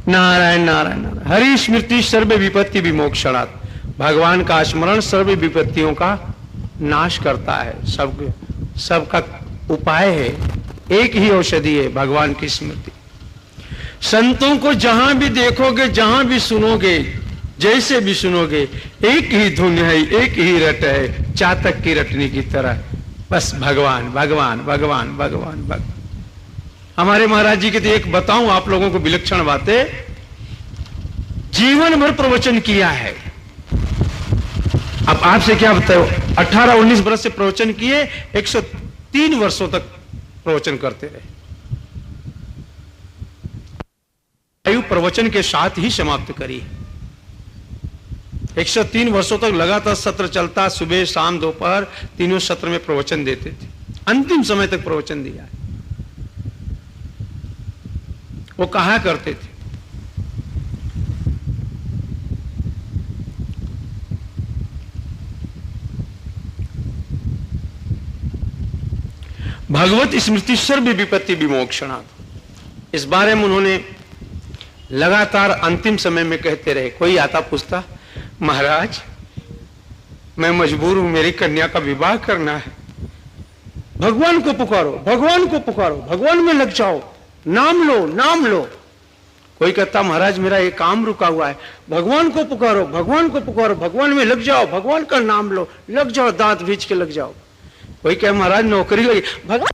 नारायण नारायण नारायण। हरि स्मृति सर्व विपत्ति विमोक्षणात्। भगवान का स्मरण सर्व विपत्तियों का नाश करता है, सबका उपाय है, एक ही औषधि है भगवान की स्मृति। संतों को जहां भी देखोगे, जहां भी सुनोगे, जैसे भी सुनोगे, एक ही धुन है, एक ही रट है, चातक की रटनी की तरह, बस भगवान भगवान भगवान भगवान भगवान। हमारे महाराज जी के तो एक बताऊं आप लोगों को विलक्षण बातें, जीवन भर प्रवचन किया है। अब आपसे क्या बताओ, 18-19 वर्ष से प्रवचन किए, 103 वर्षों तक प्रवचन करते रहे। आयु प्रवचन के साथ ही समाप्त करी। 103 वर्षों तक लगातार सत्र चलता, सुबह शाम दोपहर तीनों सत्र में प्रवचन देते थे, अंतिम समय तक प्रवचन दिया है। वो कहा करते थे, भगवत स्मृति सर्व विपत्ति विमोक्षणात्। इस बारे में उन्होंने लगातार अंतिम समय में कहते रहे। कोई आता पूछता, महाराज मैं मजबूर हूं, मेरी कन्या का विवाह करना है, भगवान को पुकारो, भगवान को पुकारो, भगवान में लग जाओ, नाम लो, नाम लो। कोई कहता, महाराज मेरा ये काम रुका हुआ है, भगवान को पुकारो, भगवान को पुकारो, भगवान में लग जाओ, भगवान का नाम लो, लग जाओ, दांत भींच के लग जाओ। कोई कहे, महाराज नौकरी लगी, भगवान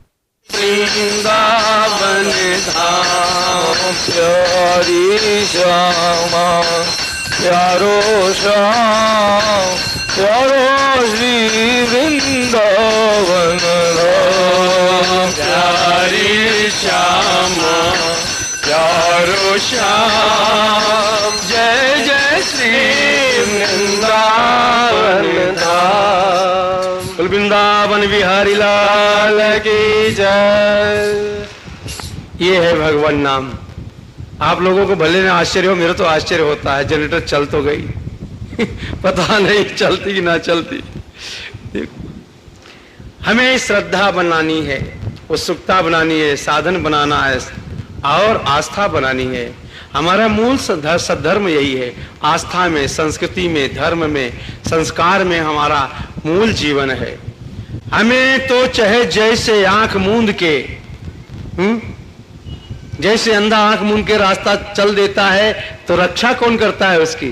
वृंदावन धाम प्यारी श्यामा, प्यारो श्याम, प्यारो श्री वृंदावन धाम, प्यारी श्यामा, प्यारो श्याम, जय जय श्री वृंदावन धाम। वृंदावन बिहारी लाल की जय। ये है भगवान नाम। आप लोगों को भले ना आश्चर्य हो, मेरा तो आश्चर्य होता है, जनरेटर चल तो गई पता नहीं चलती कि ना चलती। हमें श्रद्धा बनानी है, उत्सुकता बनानी है, साधन बनाना है और आस्था बनानी है। हमारा मूल सद्धर्म यही है, आस्था में, संस्कृति में, धर्म में, संस्कार में हमारा मूल जीवन है। हमें तो चाहे जैसे आंख मूंद के, जैसे अंधा आंख मूंद के रास्ता चल देता है, तो रक्षा कौन करता है उसकी,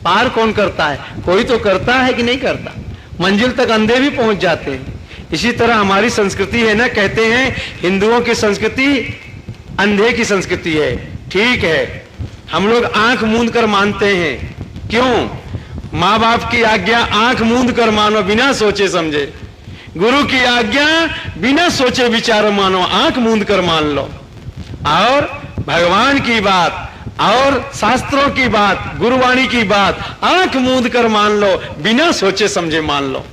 पार कौन करता है? कोई तो करता है कि नहीं करता। मंजिल तक अंधे भी पहुंच जाते हैं। इसी तरह हमारी संस्कृति है ना, कहते हैं हिंदुओं की संस्कृति अंधे की संस्कृति है। ठीक है, हम लोग आंख मूंद कर मानते हैं। क्यों? माँ बाप की आज्ञा आंख मूंद कर मानो, बिना सोचे समझे। गुरु की आज्ञा बिना सोचे विचार मानो, आंख मूंद कर मान लो। और भगवान की बात और शास्त्रों की बात, गुरुवाणी की बात आंख मूंद कर मान लो, बिना सोचे समझे मान लो।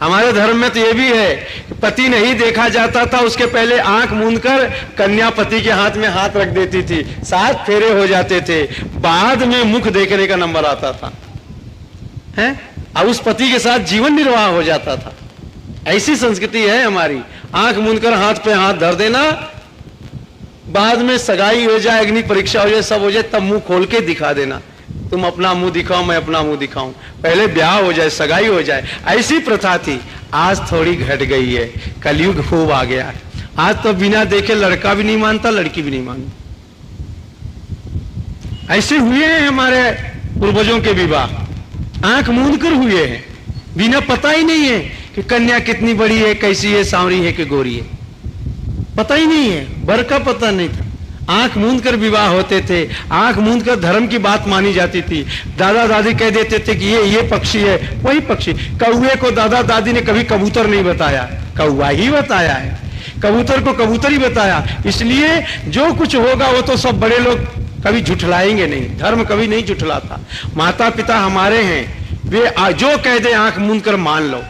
हमारे धर्म में तो यह भी है, पति नहीं देखा जाता था, उसके पहले आंख मूंद कर कन्या पति के हाथ में हाथ रख देती थी, 7 फेरे हो जाते थे, बाद में मुख देखने का नंबर आता था, हैं? अब उस पति के साथ जीवन निर्वाह हो जाता था। ऐसी संस्कृति है हमारी। आंख मूंद कर हाथ पे हाथ धर देना, बाद में सगाई हो जाए, अग्नि परीक्षा हो जाए, सब हो जाए, तब मुंह खोल के दिखा देना, तुम अपना मुंह दिखाओ, मैं अपना मुंह दिखाऊं। पहले ब्याह हो जाए, सगाई हो जाए। ऐसी प्रथा थी, आज थोड़ी घट गई है, कलयुग खूब आ गया है। आज तो बिना देखे लड़का भी नहीं मानता, लड़की भी नहीं मानती। ऐसे हुए हैं हमारे पूर्वजों के विवाह, आंख मूंद कर हुए हैं, बिना पता ही नहीं है कि कन्या कितनी बड़ी है, कैसी है, सांवरी है कि गोरी है, पता ही नहीं है, बर का पता नहीं था। आंख मूंद कर विवाह होते थे, आंख मूंद कर धर्म की बात मानी जाती थी। दादा दादी कह देते थे कि ये पक्षी है, वही पक्षी। कौवे को दादा दादी ने कभी कबूतर नहीं बताया, कौवा ही बताया है। कबूतर को कबूतर ही बताया। इसलिए जो कुछ होगा वो तो सब बड़े लोग कभी झुठलाएंगे नहीं, धर्म कभी नहीं झुठलाता। माता पिता हमारे हैं, वे जो कह दे आंख मूंद कर मान लो,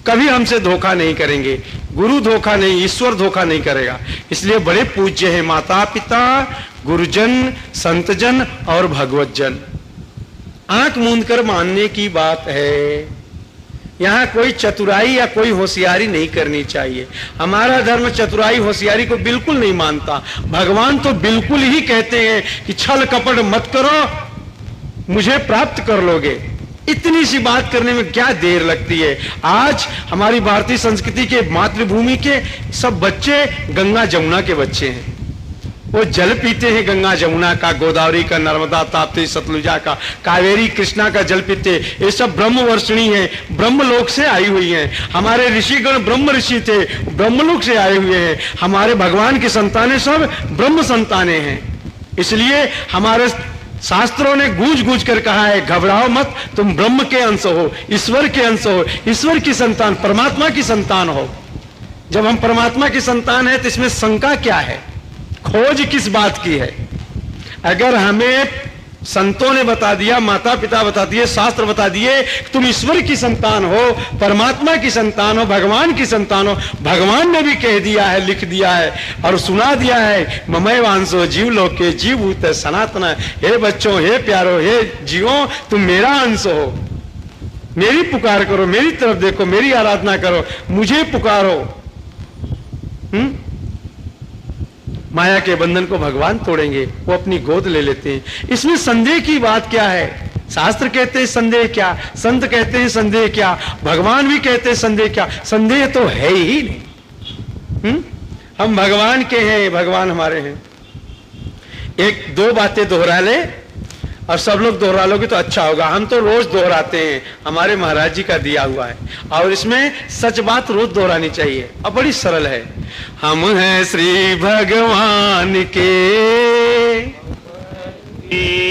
कभी हमसे धोखा नहीं करेंगे। गुरु धोखा नहीं, ईश्वर धोखा नहीं करेगा। इसलिए बड़े पूज्य हैं माता पिता, गुरुजन, संतजन और भगवत जन। आंख मूंद कर मानने की बात है। यहाँ कोई चतुराई या कोई होशियारी नहीं करनी चाहिए। हमारा धर्म चतुराई होशियारी को बिल्कुल नहीं मानता। भगवान तो बिल्कुल ही कहते हैं कि छल कपट मत करो, मुझे प्राप्त कर लोगे। इतनी सी बात करने में क्या देर लगती है। आज हमारी भारतीय संस्कृति के मातृभूमि के सब बच्चे गंगा जमुना के बच्चे हैं। वो जल पीते हैं गंगा जमुना का, गोदावरी का, नर्मदा, ताप्ती, सतलुजा का, कावेरी, कृष्णा का जल पीते। ये सब ब्रह्मवर्षिणी है, ब्रह्मलोक से आई हुई हैं। हमारे ऋषिगण ब्रह्म ऋषि थे, ब्रह्मलोक से आए हुए हैं। हमारे भगवान की संतानें सब ब्रह्म संतानें हैं। इसलिए हमारे शास्त्रों ने गूंज गूंज कर कहा है, घबराओ मत, तुम ब्रह्म के अंश हो, ईश्वर के अंश हो, ईश्वर की संतान, परमात्मा की संतान हो। जब हम परमात्मा की संतान है तो इसमें शंका क्या है, खोज किस बात की है। अगर हमें संतों ने बता दिया, माता पिता बता दिए, शास्त्र बता दिए, तुम ईश्वर की संतान हो, परमात्मा की संतान हो, भगवान की संतान हो, भगवान ने भी कह दिया है, लिख दिया है और सुना दिया है, ममय वांसो जीव लोके जीव भूत सनातन। हे बच्चों, हे प्यारो, हे जीवों, तुम मेरा अंश हो, मेरी पुकार करो, मेरी तरफ देखो, मेरी आराधना करो, मुझे पुकारो। माया के बंधन को भगवान तोड़ेंगे, वो अपनी गोद ले लेते हैं। इसमें संदेह की बात क्या है। शास्त्र कहते हैं संदेह क्या, संत कहते हैं संदेह क्या, भगवान भी कहते हैं संदेह क्या। संदेह तो है ही नहीं। हम भगवान के हैं, भगवान हमारे हैं। एक दो बातें दोहरा ले और सब लोग दोहरा लोगे तो अच्छा होगा। हम तो रोज दोहराते हैं, हमारे महाराज जी का दिया हुआ है और इसमें सच बात रोज दोहरानी चाहिए और बड़ी सरल है। हम हैं श्री भगवान के,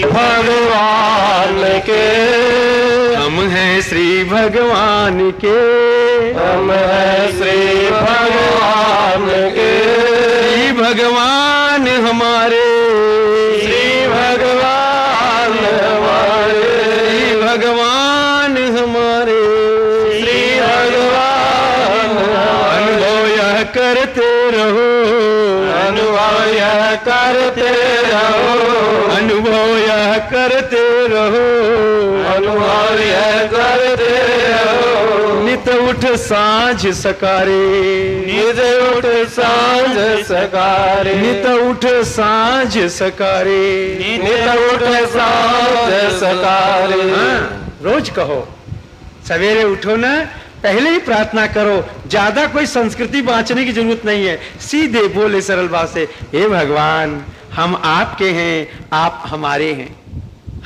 भगवान के, हम हैं श्री भगवान के, हम हैं श्री भगवान के, श्री भगवान हमारे, श्री भगवान हमारे, श्री भगवान हमारे, श्री भगवान अनुभव यह करते रहो, अनुभव यह करते रहो, अनुभव यह करते रहो, अनुभव यह करते रहो। नित उठ साँझ सकारे, नित उठ साँझ सकारे, नित उठ साँझ सकारे, नित उठ साँझ सकारे। हाँ, रोज कहो, सवेरे उठो ना, पहले ही प्रार्थना करो। ज्यादा कोई संस्कृति बांचने की जरूरत नहीं है, सीधे बोले सरल बात से, हे भगवान हम आपके हैं, आप हमारे हैं।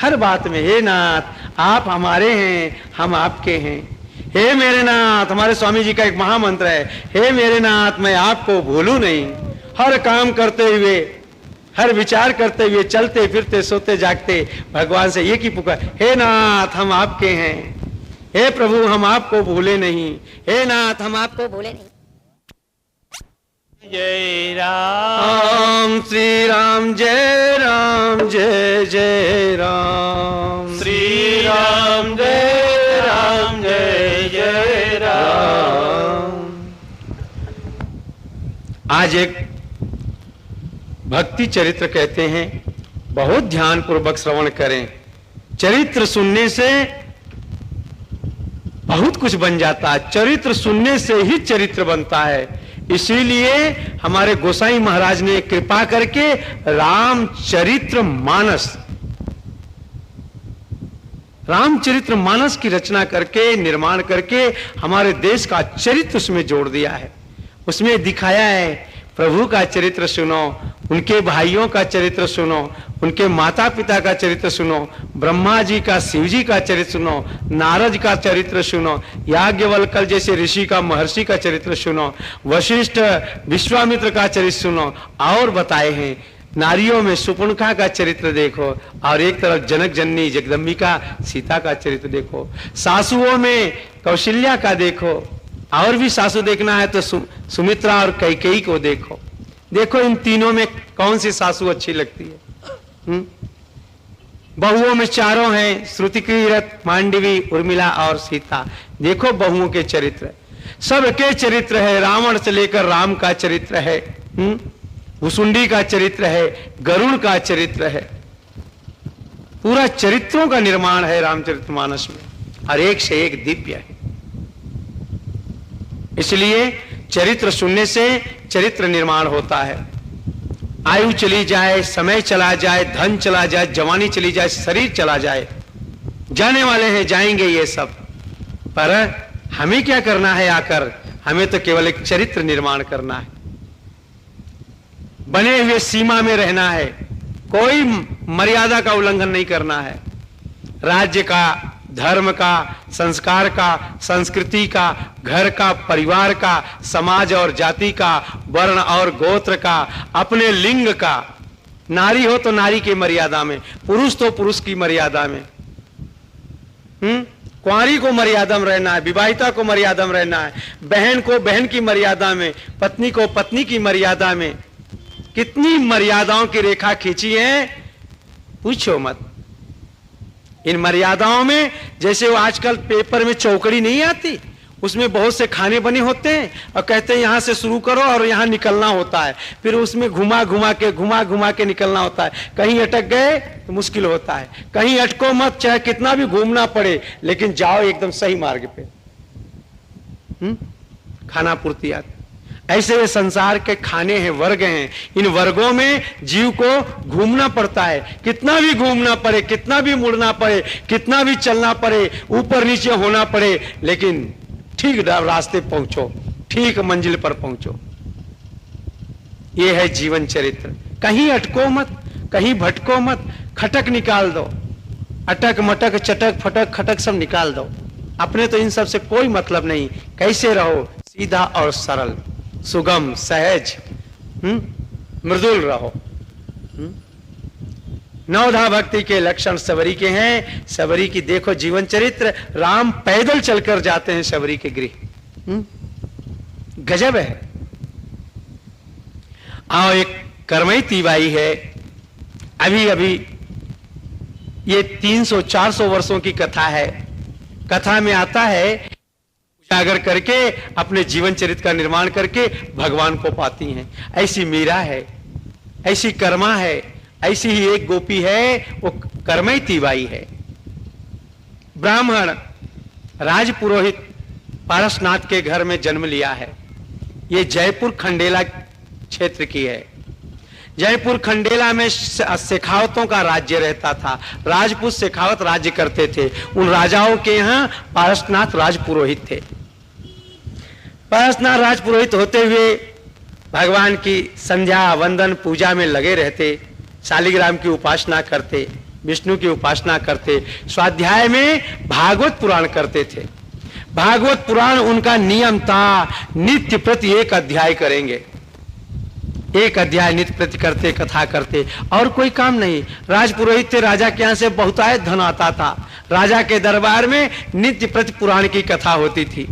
हर बात में हे नाथ आप हमारे हैं, हम आपके हैं। हे मेरे नाथ, हमारे स्वामी जी का एक महामंत्र है, हे मेरे नाथ मैं आपको भूलूं नहीं। हर काम करते हुए, हर विचार करते हुए, चलते फिरते सोते जागते भगवान से ये की पुकार, हे नाथ हम आपके हैं, हे प्रभु हम आपको भूले नहीं, हे नाथ हम आपको भूले नहीं। जय राम, राम श्री राम, जय राम, जय जय राम, श्री राम जय राम, जय जय राम। आज एक भक्ति चरित्र कहते हैं, बहुत ध्यान पूर्वक श्रवण करें। चरित्र सुनने से बहुत कुछ बन जाता है, चरित्र सुनने से ही चरित्र बनता है। इसीलिए हमारे गोसाई महाराज ने कृपा करके रामचरित्र मानस की रचना करके, निर्माण करके हमारे देश का चरित्र उसमें जोड़ दिया है। उसमें दिखाया है, प्रभु का चरित्र सुनो, उनके भाइयों का चरित्र सुनो, उनके माता पिता का चरित्र सुनो, ब्रह्मा जी का, शिव जी का चरित्र सुनो, नारद का चरित्र सुनो, याज्ञवल्क्य जैसे ऋषि का, महर्षि का चरित्र सुनो, वशिष्ठ विश्वामित्र का चरित्र सुनो। और बताए हैं नारियों में सुपर्णखा का चरित्र देखो, और एक तरफ जनक जननी जगदम्बिका सीता का चरित्र देखो, सासुओं में कौशल्या का देखो, और भी सासू देखना है तो सुमित्रा और कैकेयी को देखो। देखो इन तीनों में कौन सी सासू अच्छी लगती है। बहुओं में चारों हैं, श्रुति कीरत, मांडवी, उर्मिला और सीता। देखो बहुओं के चरित्र, सबके चरित्र है। रावण से लेकर राम का चरित्र है, भुसुंडी का चरित्र है, गरुड़ का चरित्र है। पूरा चरित्रों का निर्माण है रामचरितमानस में, और एक से एक दिव्य है। इसलिए चरित्र सुनने से चरित्र निर्माण होता है। आयु चली जाए, समय चला जाए, धन चला जाए, जवानी चली जाए, शरीर चला जाए, जाने वाले हैं, जाएंगे ये सब, पर हमें क्या करना है आकर? हमें तो केवल एक चरित्र निर्माण करना है, बने हुए सीमा में रहना है, कोई मर्यादा का उल्लंघन नहीं करना है। राज्य का, धर्म का, संस्कार का, संस्कृति का, घर का, परिवार का, समाज और जाति का, वर्ण और गोत्र का, अपने लिंग का, नारी हो तो नारी की मर्यादा में, पुरुष तो पुरुष की मर्यादा में, कुंवारी को मर्यादा में रहना है, विवाहिता को मर्यादा में रहना है, बहन को बहन की मर्यादा में, पत्नी को पत्नी की मर्यादा में। कितनी मर्यादाओं की रेखा खींची है, पूछो मत। इन मर्यादाओं में, जैसे वो आजकल पेपर में चौकड़ी नहीं आती, उसमें बहुत से खाने बने होते हैं और कहते हैं यहां से शुरू करो और यहां निकलना होता है, फिर उसमें घुमा घुमा के निकलना होता है। कहीं अटक गए तो मुश्किल होता है, कहीं अटको मत, चाहे कितना भी घूमना पड़े, लेकिन जाओ एकदम सही मार्ग पे, खाना पूर्ति आती। ऐसे वे संसार के खाने हैं, वर्ग हैं, इन वर्गों में जीव को घूमना पड़ता है, कितना भी घूमना पड़े, कितना भी मुड़ना पड़े, कितना भी चलना पड़े, ऊपर नीचे होना पड़े, लेकिन ठीक रास्ते पहुंचो, ठीक मंजिल पर पहुंचो। यह है जीवन चरित्र। कहीं अटको मत, कहीं भटको मत, खटक निकाल दो, अटक मटक चटक फटक खटक सब निकाल दो। अपने तो इन सब से कोई मतलब नहीं। कैसे रहो? सीधा और सरल, सुगम, सहज, मृदुल रहो। नवधा भक्ति के लक्षण सबरी के हैं। सबरी की देखो जीवन चरित्र, राम पैदल चलकर जाते हैं सबरी के गृह, गजब है। आओ, एक करमई तीबाई है, अभी अभी ये 300-400 वर्षों की कथा है। कथा में आता है, उजागर करके अपने जीवन चरित्र का निर्माण करके भगवान को पाती हैं। ऐसी मीरा है, ऐसी कर्मा है, ऐसी ही एक गोपी है, वो करमई तीबाई है। ब्राह्मण राजपुरोहित पारसनाथ के घर में जन्म लिया है। ये जयपुर खंडेला क्षेत्र की है। जयपुर खंडेला में शेखावतों का राज्य रहता था। राजपूत शेखावत राज्य करते थे। उन राजाओं के यहां पारसनाथ राजपुरोहित थे। पारसनाथ राजपुरोहित होते हुए भगवान की संध्या वंदन पूजा में लगे रहते, शालिग्राम की उपासना करते, विष्णु की उपासना करते, स्वाध्याय में भागवत पुराण करते थे। भागवत पुराण उनका नियम था, नित्य प्रति एक अध्याय करेंगे, एक अध्याय नित्य प्रति करते, कथा करते, और कोई काम नहीं। राजपुरोहित थे, राजा के यहां से बहुतायत धन आता था। राजा के दरबार में नित्य प्रति पुराण की कथा होती थी।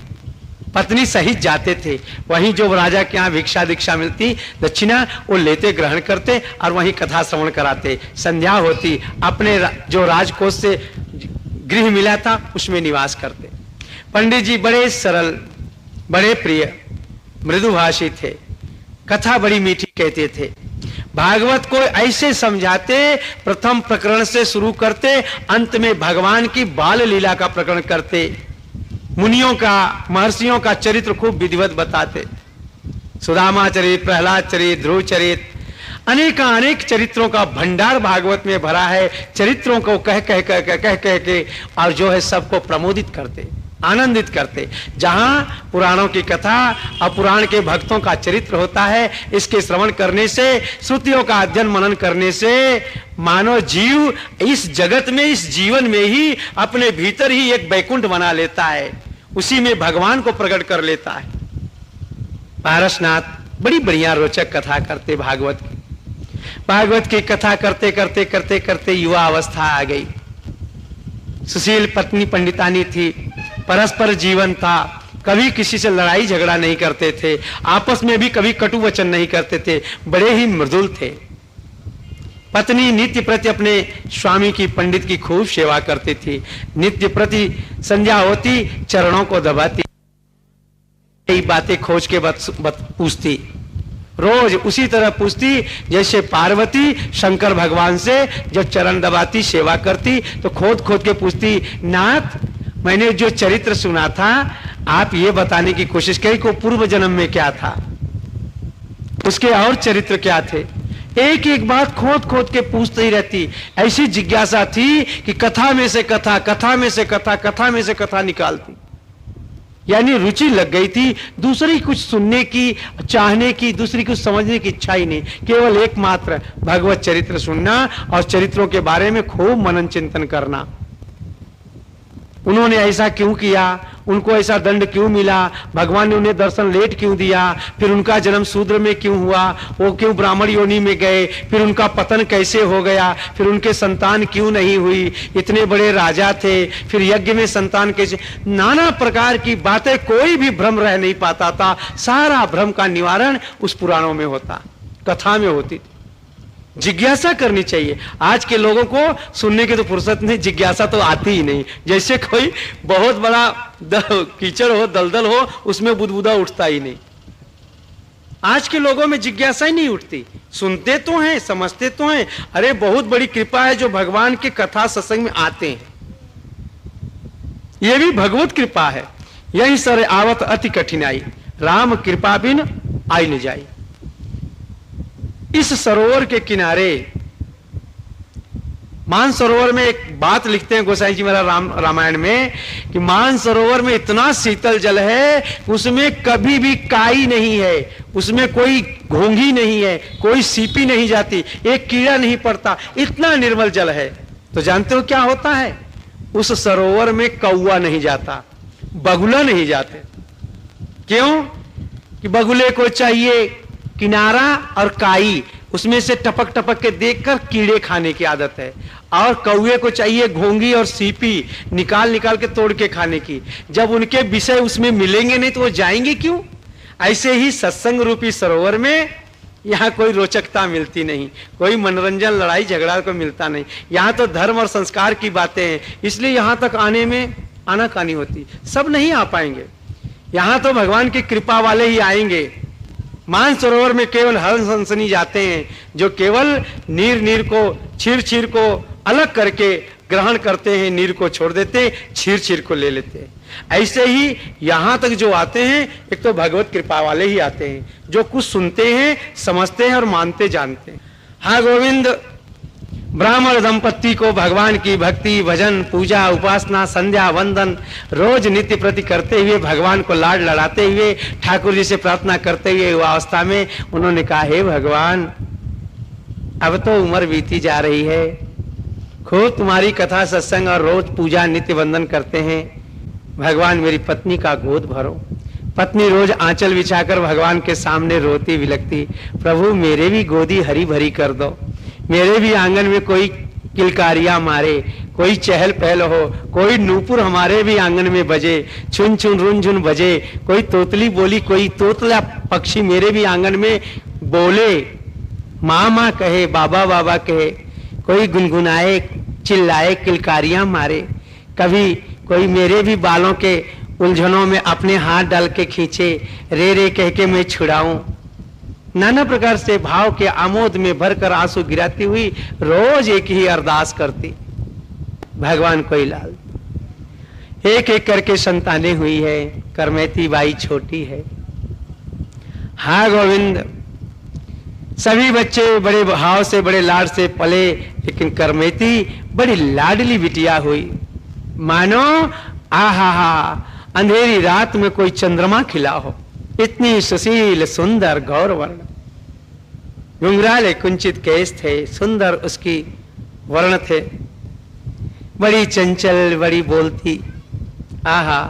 पत्नी सहित जाते थे। वहीं जो राजा के यहाँ भिक्षा दीक्षा मिलती, दक्षिणा, वो लेते, ग्रहण करते और वहीं कथा श्रवण कराते। संध्या होती, अपने जो राजकोष से गृह मिला था उसमें निवास करते। पंडित जी बड़े सरल, बड़े प्रिय, मृदुभाषी थे। कथा बड़ी मीठी कहते थे। भागवत को ऐसे समझाते, प्रथम प्रकरण से शुरू करते, अंत में भगवान की बाल लीला का प्रकरण करते। मुनियों का, महर्षियों का चरित्र खूब विधिवत बताते। सुदामा चरित, प्रहलाद चरित, ध्रुव चरित, अनेक चरित्रों का भंडार भागवत में भरा है। चरित्रों को कह के और जो है सबको प्रमोदित करते, आनंदित करते। जहां पुराणों की कथा और पुराण के भक्तों का चरित्र होता है, इसके श्रवण करने से, श्रुतियों का अध्ययन मनन करने से मानव जीव इस जगत में, इस जीवन में ही अपने भीतर ही एक वैकुंठ बना लेता है, उसी में भगवान को प्रकट कर लेता है। पारसनाथ बड़ी बढ़िया रोचक कथा करते भागवत की। भागवत की कथा करते करते करते करते युवा अवस्था आ गई। सुशील पत्नी पंडितानी थी, परस्पर जीवन था, कभी किसी से लड़ाई झगड़ा नहीं करते थे, आपस में भी कभी कटु वचन नहीं करते थे, बड़े ही मृदुल थे। पत्नी नित्य प्रति अपने स्वामी की, पंडित की खूब सेवा करती थी। नित्य प्रति संध्या होती, चरणों को दबाती, कई बातें खोज के पूछती, रोज उसी तरह पूछती जैसे पार्वती शंकर भगवान से जब चरण दबाती, सेवा करती, तो खोद खोद के पूछती, नाथ मैंने जो चरित्र सुना था आप ये बताने की कोशिश करें कि पूर्व जन्म में क्या था, उसके और चरित्र क्या थे। एक एक बात खोद खोद के पूछती ही रहती। ऐसी जिज्ञासा थी कि कथा में से कथा, कथा में से कथा, कथा में से कथा निकालती। यानी रुचि लग गई थी, दूसरी कुछ सुनने की, चाहने की, दूसरी कुछ समझने की इच्छा ही नहीं, केवल एकमात्र भगवत चरित्र सुनना और चरित्रों के बारे में खूब मनन चिंतन करना। उन्होंने ऐसा क्यों किया, उनको ऐसा दंड क्यों मिला, भगवान ने उन्हें दर्शन लेट क्यों दिया, फिर उनका जन्म शूद्र में क्यों हुआ, वो क्यों ब्राह्मण योनि में गए, फिर उनका पतन कैसे हो गया, फिर उनके संतान क्यों नहीं हुई, इतने बड़े राजा थे, फिर यज्ञ में संतान कैसे, नाना प्रकार की बातें, कोई भी भ्रम रह नहीं पाता था। सारा भ्रम का निवारण उस पुराणों में होता, कथा में होती। जिज्ञासा करनी चाहिए। आज के लोगों को सुनने की तो फुर्सत नहीं, जिज्ञासा तो आती ही नहीं। जैसे कोई बहुत बड़ा कीचड़ हो, दलदल हो, उसमें बुदबुदा उठता ही नहीं। आज के लोगों में जिज्ञासा ही नहीं उठती। सुनते तो हैं, समझते तो हैं, अरे बहुत बड़ी कृपा है जो भगवान के कथा सत्संग में आते हैं, यह भी भगवत कृपा है। यही सर आवत अति कठिनाई, राम कृपा बिन आई न जाई। इस सरोवर के किनारे, मान सरोवर में एक बात लिखते हैं गोसाई जी महाराज रामायण में कि मान सरोवर में इतना शीतल जल है, उसमें कभी भी काई नहीं है, उसमें कोई घोंघी नहीं है, कोई सीपी नहीं जाती, एक कीड़ा नहीं पड़ता, इतना निर्मल जल है। तो जानते हो क्या होता है, उस सरोवर में कौवा नहीं जाता, बगुला नहीं जाते। क्यों? कि बगुले को चाहिए किनारा और काई, उसमें से टपक टपक के देखकर कीड़े खाने की आदत है, और कौवे को चाहिए घोंगी और सीपी निकाल निकाल के तोड़ के खाने की। जब उनके विषय उसमें मिलेंगे नहीं तो वो जाएंगे क्यों? ऐसे ही सत्संग रूपी सरोवर में यहाँ कोई रोचकता मिलती नहीं, कोई मनोरंजन, लड़ाई झगड़ा को मिलता नहीं। यहाँ तो धर्म और संस्कार की बातें हैं, इसलिए यहाँ तक आने में आनाकानी होती। सब नहीं आ पाएंगे, यहाँ तो भगवान की कृपा वाले ही आएंगे। मान सरोवर में केवल हंस हंसनी जाते हैं, जो केवल नीर नीर को, छीर छीर को अलग करके ग्रहण करते हैं, नीर को छोड़ देते, छीर छीर को ले लेते हैं। ऐसे ही यहां तक जो आते हैं, एक तो भगवत कृपा वाले ही आते हैं, जो कुछ सुनते हैं, समझते हैं और मानते जानते हैं। हाँ गोविंद, ब्राह्मण दंपत्ति को भगवान की भक्ति, भजन, पूजा, उपासना, संध्या वंदन रोज नित्य प्रति करते हुए, भगवान को लाड लड़ाते हुए, ठाकुर जी से प्रार्थना करते हुए युवा अवस्था में उन्होंने कहा, हे भगवान, अब तो उम्र बीती जा रही है, खूब तुम्हारी कथा सत्संग और रोज पूजा नित्य वंदन करते हैं, भगवान मेरी पत्नी का गोद भरो। पत्नी रोज आंचल बिछाकर भगवान के सामने रोती बिलखती, प्रभु मेरे भी गोदी हरी भरी कर दो, मेरे भी आंगन में कोई किलकारियां मारे, कोई चहल पहल हो, कोई नूपुर हमारे भी आंगन में बजे, छुन छुन रुन झुन बजे, कोई तोतली बोली, कोई तोतला पक्षी मेरे भी आंगन में बोले, माँ माँ कहे, बाबा बाबा कहे, कोई गुनगुनाए, चिल्लाए, किलकारियां मारे, कभी कोई मेरे भी बालों के उलझनों में अपने हाथ डाल के खींचे, रे रे कह के मैं छुड़ाऊं। नाना प्रकार से भाव के आमोद में भरकर आंसू गिराती हुई रोज एक ही अरदास करती, भगवान कोई लाल। एक एक करके संतानें हुई है, करमैती बाई छोटी है। हाँ गोविंद, सभी बच्चे बड़े भाव से, बड़े लाड से पले, लेकिन करमैती बड़ी लाडली बिटिया हुई, मानो आहा हा अंधेरी रात में कोई चंद्रमा खिला हो, इतनी सुशील सुंदर गौर वर्ण, घुंघराले कुंचित केस थे, सुंदर उसकी वर्ण थे, बड़ी चंचल, बड़ी बोलती। आहा,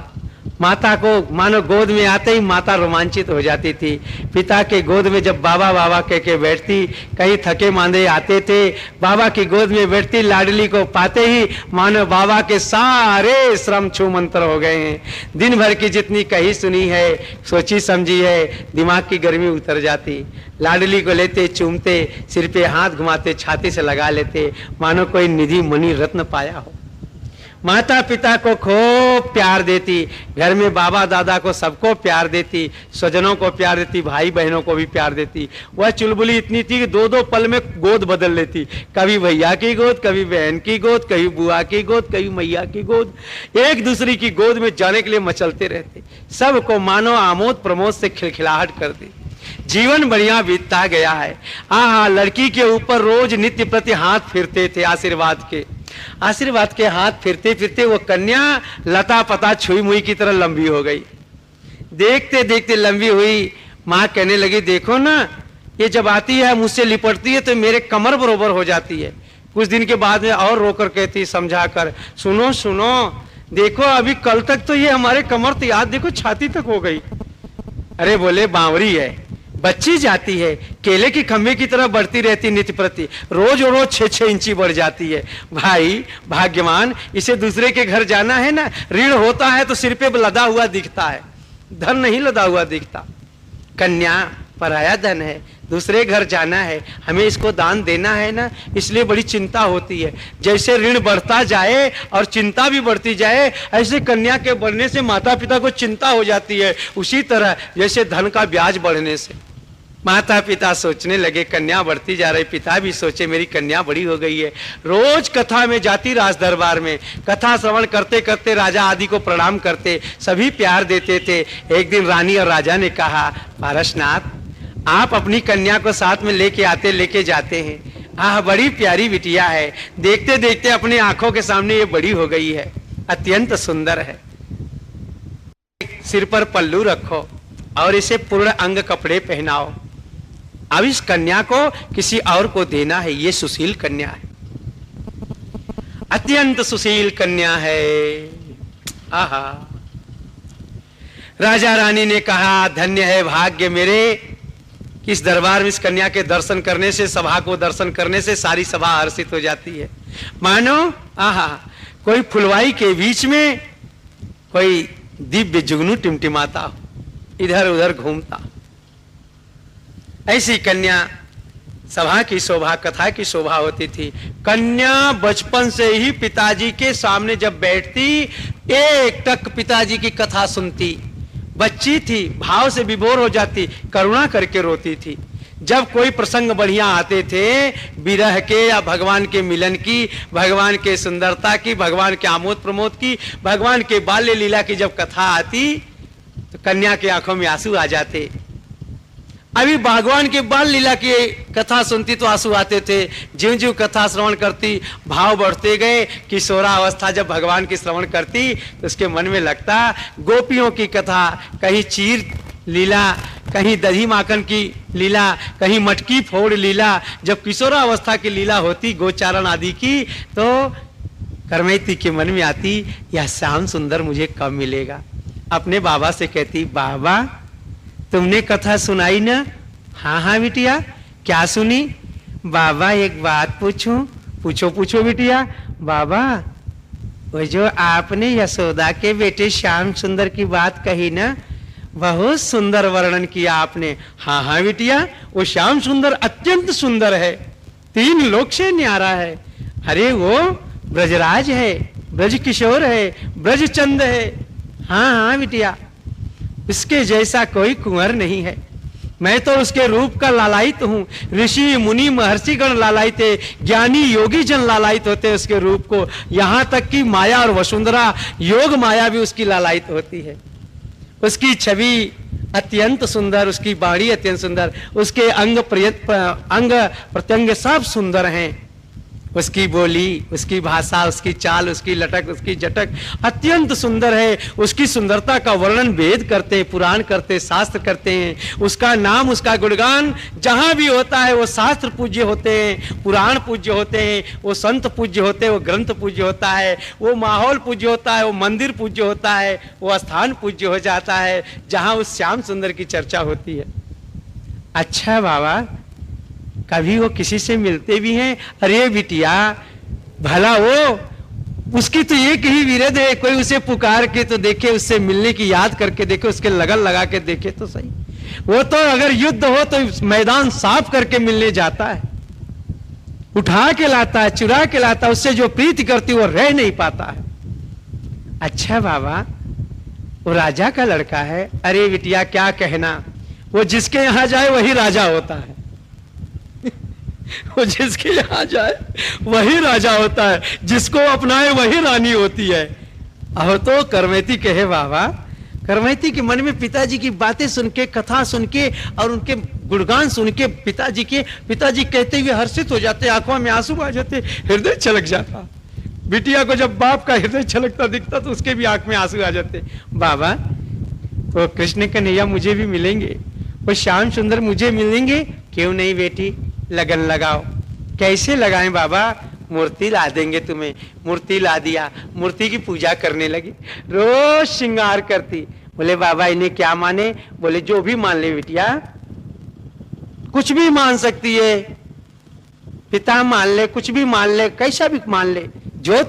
माता को मानो गोद में आते ही माता रोमांचित हो जाती थी। पिता के गोद में जब बाबा बाबा कह के बैठती, कहीं थके मांदे आते थे, बाबा की गोद में बैठती, लाडली को पाते ही मानो बाबा के सारे श्रम छू मंत्र हो गए हैं। दिन भर की जितनी कही सुनी है, सोची समझी है, दिमाग की गर्मी उतर जाती। लाडली को लेते, चूमते, सिर पे हाथ घुमाते, छाती से लगा लेते, मानो कोई निधि मणि रत्न पाया हो। माता पिता को खूब प्यार देती, घर में बाबा दादा को सबको प्यार देती, स्वजनों को प्यार देती, भाई बहनों को भी प्यार देती। वह चुलबुली इतनी थी कि दो दो पल में गोद बदल लेती, कभी भैया की गोद, कभी बहन की गोद, कभी बुआ की गोद, कभी मैया की गोद। एक दूसरे की गोद में जाने के लिए मचलते रहते, सबको मानो आमोद प्रमोद से खिलखिलाहट कर दी। जीवन बढ़िया बीतता गया है। हाँ, लड़की के ऊपर रोज नित्य प्रति हाथ फिरते थे आशीर्वाद के हाथ फिरते फिरते वो कन्या लता पता छुई मुई की तरह लंबी हो गई। देखते देखते लंबी हुई, माँ कहने लगी देखो ना, ये जब आती है मुझसे लिपटती है तो मेरे कमर बरोबर हो जाती है। कुछ दिन के बाद में और रोकर कहती, समझा कर, सुनो सुनो, देखो अभी कल तक तो ये हमारे कमर तो याद देखो छाती तक हो गई। अरे बोले बावरी है, बच्ची जाती है, केले की खंभे की तरह बढ़ती रहती नित्य प्रति, रोज रोज 6-6 इंची बढ़ जाती है। भाई भाग्यवान, इसे दूसरे के घर जाना है ना, ऋण होता है तो सिर पे लदा हुआ दिखता है, धन नहीं लदा हुआ दिखता। कन्या पराया धन है, दूसरे घर जाना है, हमें इसको दान देना है ना, इसलिए बड़ी चिंता होती है। जैसे ऋण बढ़ता जाए और चिंता भी बढ़ती जाए, ऐसे कन्या के बढ़ने से माता पिता को चिंता हो जाती है, उसी तरह जैसे धन का ब्याज बढ़ने से। माता पिता सोचने लगे कन्या बढ़ती जा रही, पिता भी सोचे मेरी कन्या बड़ी हो गई है। रोज कथा में जाती, राज दरबार में कथा श्रवण करते करते राजा आदि को प्रणाम करते, सभी प्यार देते थे। एक दिन रानी और राजा ने कहा, पारसनाथ आप अपनी कन्या को साथ में लेके जाते हैं, आह बड़ी प्यारी बिटिया है, देखते देखते अपनी आंखों के सामने ये बड़ी हो गई है, अत्यंत सुंदर है। सिर पर पल्लू रखो और इसे पूर्ण अंग कपड़े पहनाओ। अब इस कन्या को किसी और को देना है, ये सुशील कन्या है, अत्यंत सुशील कन्या है। आहा, राजा रानी ने कहा धन्य है भाग्य मेरे, इस दरबार में इस कन्या के दर्शन करने से, सभा को दर्शन करने से सारी सभा हर्षित हो जाती है। मानो आहा, कोई फुलवाई के बीच में कोई दिव्य जुगनू टिमटिमाता हो, इधर उधर घूमता। ऐसी कन्या सभा की शोभा, कथा की शोभा होती थी। कन्या बचपन से ही पिताजी के सामने जब बैठती, एक टक पिताजी की कथा सुनती। बच्ची थी, भाव से विभोर हो जाती, करुणा करके रोती थी। जब कोई प्रसंग बढ़िया आते थे, विरह के या भगवान के मिलन की, भगवान के सुंदरता की, भगवान के आमोद प्रमोद की, भगवान के बाल्य लीला की जब कथा आती तो कन्या की आंखों में आंसू आ जाते। अभी भगवान के बाल लीला की कथा सुनती तो आंसू आते थे, ज्यों ज्यों कथा श्रवण करती भाव बढ़ते गए। किशोरावस्था जब भगवान की श्रवण करती तो उसके मन में लगता गोपियों की कथा, कहीं चीर लीला, कहीं दही माखन की लीला, कहीं मटकी फोड़ लीला। जब किशोरावस्था की लीला होती गोचारण आदि की, तो करमैती के मन में आती यह श्याम सुंदर मुझे कब मिलेगा। अपने बाबा से कहती, बाबा तुमने कथा सुनाई ना? हाँ हाँ बिटिया, क्या सुनी? बाबा एक बात पूछूं? पूछो पूछो बिटिया। बाबा वो जो आपने यशोदा के बेटे श्याम सुंदर की बात कही ना, बहुत सुंदर वर्णन किया आपने। हाँ हाँ बिटिया, वो श्याम सुंदर अत्यंत सुंदर है, 3 लोक से न्यारा है। अरे वो ब्रजराज है, ब्रज किशोर है, ब्रज चंद है। हाँ हाँ बिटिया, इसके जैसा कोई कुंवर नहीं है। मैं तो उसके रूप का लालायित हूँ। ऋषि मुनि महर्षि गण लालायित है, ज्ञानी योगी जन लालायित होते हैं उसके रूप को। यहाँ तक कि माया और वसुंधरा योग माया भी उसकी लालायित होती है। उसकी छवि अत्यंत सुंदर, उसकी बाणी अत्यंत सुंदर, उसके अंग प्रत्यंग सब सुंदर हैं। उसकी बोली, उसकी भाषा, उसकी चाल, उसकी लटक, उसकी जटक अत्यंत सुंदर है। उसकी सुंदरता का वर्णन वेद करते हैं, पुराण करते हैं, शास्त्र करते हैं। उसका नाम, उसका गुणगान जहां भी होता है वो शास्त्र पूज्य होते हैं, पुराण पूज्य होते हैं, वो संत पूज्य होते हैं, वो ग्रंथ पूज्य होता है, वो माहौल पूज्य होता है, वो मंदिर पूज्य होता है, वो स्थान पूज्य हो जाता है जहां उस श्याम सुंदर की चर्चा होती है। अच्छा बाबा, कभी वो किसी से मिलते भी हैं? अरे बिटिया, भला वो उसकी तो एक ही विरध है, कोई उसे पुकार के तो देखे, उससे मिलने की याद करके देखे, उसके लगन लगा के देखे तो सही। वो तो अगर युद्ध हो तो मैदान साफ करके मिलने जाता है, उठा के लाता है, चुरा के लाता है। उससे जो प्रीति करती वो रह नहीं पाता है। अच्छा बाबा, वो राजा का लड़का है। अरे बिटिया क्या कहना, वो जिसके यहाँ जाए वही राजा होता है। वो जिसके यहाँ जाए वही राजा होता है, जिसको अपनाए वही रानी होती है। अब तो करमैती कहे बाबा, करमैती के मन में पिताजी की बातें सुन के, कथा सुन के और उनके गुणगान सुन के पिताजी कहते हुए हर्षित हो जाते, आंखों में आंसू आ जाते, हृदय छलक जाता। बिटिया को जब बाप का हृदय छलकता दिखता तो उसके भी आंख में आंसू आ जाते। बाबा, वो कृष्ण कन्हैया मुझे भी मिलेंगे, वो श्याम सुंदर मुझे मिलेंगे? क्यों नहीं बेटी, लगन लगाओ। कैसे लगाएं बाबा? मूर्ति ला देंगे तुम्हें। मूर्ति ला दिया, मूर्ति की पूजा करने लगी, रोज श्रृंगार करती। बोले बाबा इन्हें क्या माने? बोले जो भी मान ले बिटिया, कुछ भी मान सकती है, पिता मान ले, कुछ भी मान ले, कैसा भी मान ले, जो